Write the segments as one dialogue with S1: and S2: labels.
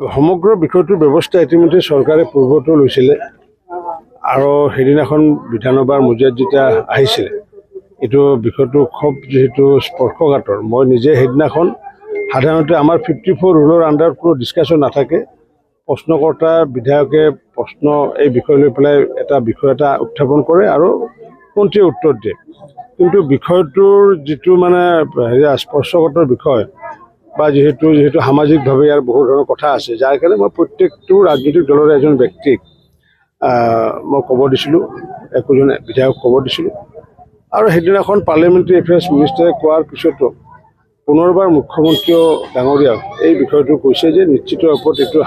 S1: সমগ্ৰ বিষয়টোৰ ব্যৱস্থা ইতিমধ্যে চৰকাৰে পূৰ্বতো লৈছিলে আৰু সেইদিনাখন বিধানসভাৰ মজিয়াত যেতিয়া আহিছিলে এইটো বিষয়টো খুব যেহেতু স্পৰ্শকাতৰ মই নিজে সেইদিনাখন সাধাৰণতে আমাৰ 54 ৰুলৰ আণ্ডাৰত কোনো ডিছকাশ্যন নাথাকে প্ৰশ্নকৰ্তা বিধায়কে প্ৰশ্ন এই বিষয় লৈ পেলাই এটা বিষয় এটা উত্থাপন কৰে আৰু মন্ত্ৰীয়ে উত্তৰ দিয়ে কিন্তু বিষয়টোৰ যিটো মানে স্পৰ্শকাতৰ বিষয় বা যেহেতু সামাজিকভাৱে ইয়াৰ বহু ধৰণৰ কথা আছে যাৰ কাৰণে মই প্ৰত্যেকটো ৰাজনৈতিক দলৰ এজন ব্যক্তিক মই ক'ব দিছিলোঁ একোজন বিধায়ক ক'ব দিছিলোঁ আৰু সেইদিনাখন পাৰ্লিয়ামেণ্টাৰী এফেয়াৰ্ছ মিনিষ্টাৰে কোৱাৰ পিছতো পুনৰবাৰ মুখ্যমন্ত্ৰীও ডাঙৰীয়াক এই বিষয়টো কৈছে যে নিশ্চিত ওপৰত এইটো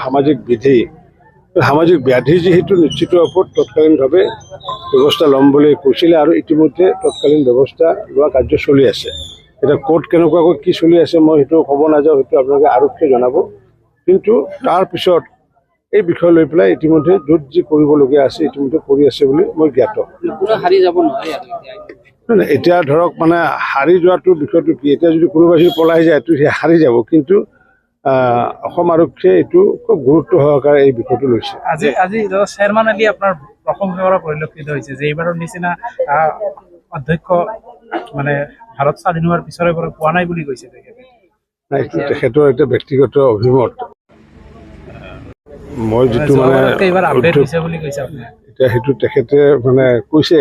S1: সামাজিক ব্যাধি যিহেতু নিশ্চিত ওপৰত তৎকালীনভাৱে ব্যৱস্থা ল'ম বুলি কৈছিলে আৰু ইতিমধ্যে তৎকালীন ব্যৱস্থা লোৱা কাৰ্য চলি আছে এটা কোৰ্ট কেনেকুৱাকৈ কি চলি আছে মই সেইটো ক'ব নাযাওঁ সেইটো আপোনালোকে আৰক্ষীয়ে জনাব কিন্তু তাৰ পিছত এই বিষয় লৈ পেলাই ইতিমধ্যে য'ত যি কৰিবলগীয়া আছে ইতিমধ্যে কৰি আছে বুলি মই জ্ঞাত এতিয়া ধৰক মানে হাৰি যোৱাটো বিষয়টো কি এতিয়া যদি কোনোবা যদি পলাই যায় তো হাৰি যাব কিন্তু অসম আৰক্ষীয়ে এইটো খুব গুৰুত্ব সহকাৰে এই বিষয়টো লৈছে
S2: আজি চেয়াৰমেন আলী আপোনাৰ প্ৰশংসা কৰা পৰিলক্ষিত হৈছে যে এইবাৰৰ নিচিনা অধ্যক্ষ মানে ভাৰত স্বাধীন হোৱাৰ পিছৰে পৰা পোৱা নাই বুলি কৈছে
S1: তেখেতৰ এটা ব্যক্তিগত অভিমত মই যিটো মানে এতিয়া সেইটো তেখেতে মানে কৈছে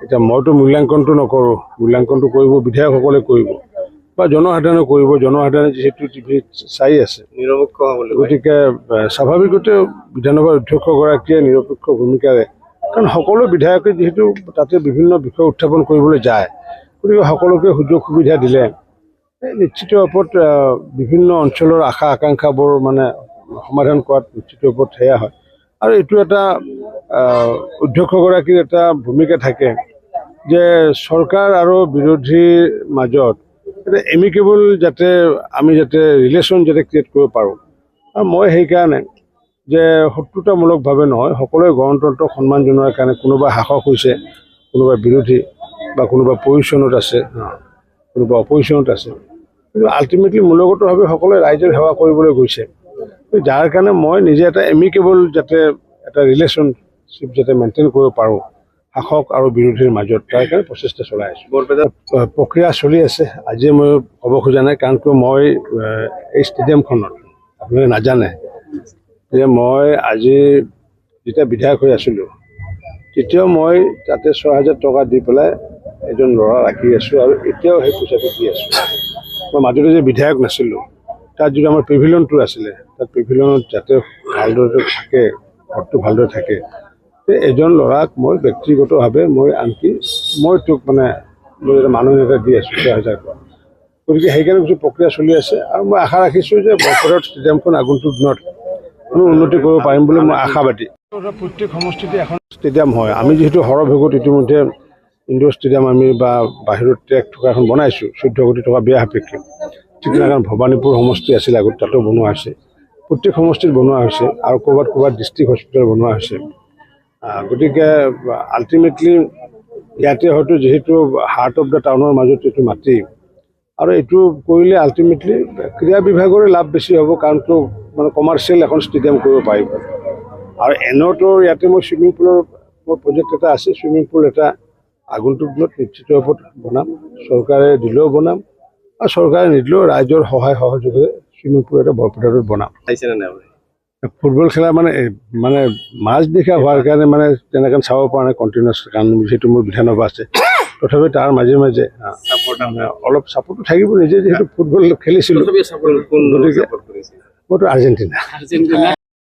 S1: এতিয়া মইতো মূল্যাংকনটো নকৰোঁ মূল্যাংকনটো কৰিব বিধায়কসকলে কৰিব বা জনসাধাৰণে কৰিব জনসাধাৰণে যিহেতু টিভিত চাই আছে নিৰপেক্ষ হ'বলৈ গতিকে স্বাভাৱিকতে বিধানসভাৰ অধ্যক্ষগৰাকীয়ে নিৰপেক্ষ ভূমিকাৰে কাৰণ সকলো বিধায়কে যিহেতু তাতে বিভিন্ন বিষয় উত্থাপন কৰিবলৈ যায় গতিকে সকলোকে সুযোগ সুবিধা দিলে নিশ্চিত ওপৰত বিভিন্ন অঞ্চলৰ আশা আকাংক্ষাবোৰ মানে সমাধান কৰাত নিশ্চিত ওপৰত সেয়া হয় আৰু এইটো এটা অধ্যক্ষগৰাকীৰ এটা ভূমিকা থাকে যে চৰকাৰ আৰু বিৰোধীৰ মাজত এটা এমিকেবল যাতে আমি যাতে ৰিলেশ্যন যাতে ক্ৰিয়েট কৰিব পাৰোঁ আৰু মই সেইকাৰণে যে শত্ৰুতামূলকভাৱে নহয় সকলোৱে গণতন্ত্ৰক সন্মান জনোৱাৰ কাৰণে কোনোবা শাসক হৈছে কোনোবা বিৰোধী বা কোনোবা পজিশ্যনত আছে কোনোবা অপজিশ্যনত আছে কিন্তু আল্টিমেটলি মূলগতভাৱে সকলোৱে ৰাইজৰ সেৱা কৰিবলৈ গৈছে যাৰ কাৰণে মই নিজে এটা এমিকেবল যাতে এটা ৰিলেশ্যনশ্বিপ যাতে মেইনটেইন কৰিব পাৰোঁ শাসক আৰু বিৰোধীৰ মাজত তাৰ কাৰণে প্ৰচেষ্টা চলাই আছোঁ প্ৰক্ৰিয়া চলি আছে আজি মই ক'ব খোজা নাই কাৰণ কিয় মই এই ষ্টেডিয়ামখনত আপোনালোকে নাজানে যে মই আজি যেতিয়া বিধায়ক হৈ আছিলোঁ তেতিয়াও মই তাতে 6,000 টকা দি পেলাই এজন ল'ৰা ৰাখি আছোঁ আৰু এতিয়াও সেই পইচাটো দি আছোঁ মই মাজতে যে বিধায়ক নাছিলোঁ তাত যদি আমাৰ পেভিলিয়নটো আছিলে তাত পেভিলিয়নত যাতে ভালদৰে থাকে ঘৰটো ভালদৰে থাকে এজন ল'ৰাক মই ব্যক্তিগতভাৱে মই আনকি মই তোক মানে মই এটা মানুহ এটা দি আছোঁ 6,000 টকা গতিকে সেইকাৰণে কিছু প্ৰক্ৰিয়া চলি আছে আৰু মই আশা ৰাখিছোঁ যে বৰপেটাৰ ষ্টেডিয়ামখন আগন্তুক দিনত কোনো উন্নতি কৰিব পাৰিম বুলি মই আশাবাদী প্ৰত্যেক সমষ্টিতে এখন ষ্টেডিয়াম হয় আমি যিহেতু সৰভোগত ইতিমধ্যে ইণ্ডোৰ ষ্টেডিয়াম আমি বা বাহিৰত ট্ৰেক থকা এখন বনাইছোঁ 14 কোটি টকা ব্যয় সাপেক্ষে ঠিক তেনেকৈ ভৱানীপুৰ সমষ্টি আছিল আগত তাতো বনোৱা হৈছে প্ৰত্যেক সমষ্টিত বনোৱা হৈছে আৰু ক'ৰবাত ডিষ্ট্ৰিক্ট হস্পিটেল বনোৱা হৈছে গতিকে আল্টিমেটলি ইয়াতে হয়তো যিহেতু হাৰ্ট অফ দ্য টাউনৰ মাজত এইটো মাটি আৰু এইটো কৰিলে আল্টিমেটলি ক্ৰীড়া বিভাগৰে লাভ বেছি হ'ব কাৰণটো মানে কমাৰ্চিয়েল এখন ষ্টেডিয়াম কৰিব পাৰিব আৰু এনেওতো ইয়াতে মই ছুইমিং পুলৰ মোৰ প্ৰজেক্ট এটা আছে ছুইমিং পুল এটা আগন্তুক দিনত নিশ্চিত ওপৰত বনাম চৰকাৰে দিলেও বনাম আৰু চৰকাৰে নিদিলেও ৰাইজৰ সহায় সহযোগেৰে ছুইমিং পুল এটা বৰপেটাত বনাম ফুটবল খেলা মানে মাজনিশা হোৱাৰ কাৰণে মানে তেনেকৈ চাব পৰা নাই কণ্টিনিউৱাছ কাৰণ যিহেতু মোৰ বিধানসভা আছে তথাপি তাৰ মাজে মাজে অলপ ছাপোৰ্টটো থাকিব নিজে যিহেতু ফুটবল খেলিছিলোঁ গতিকে মইতো আৰ্জেণ্টিনা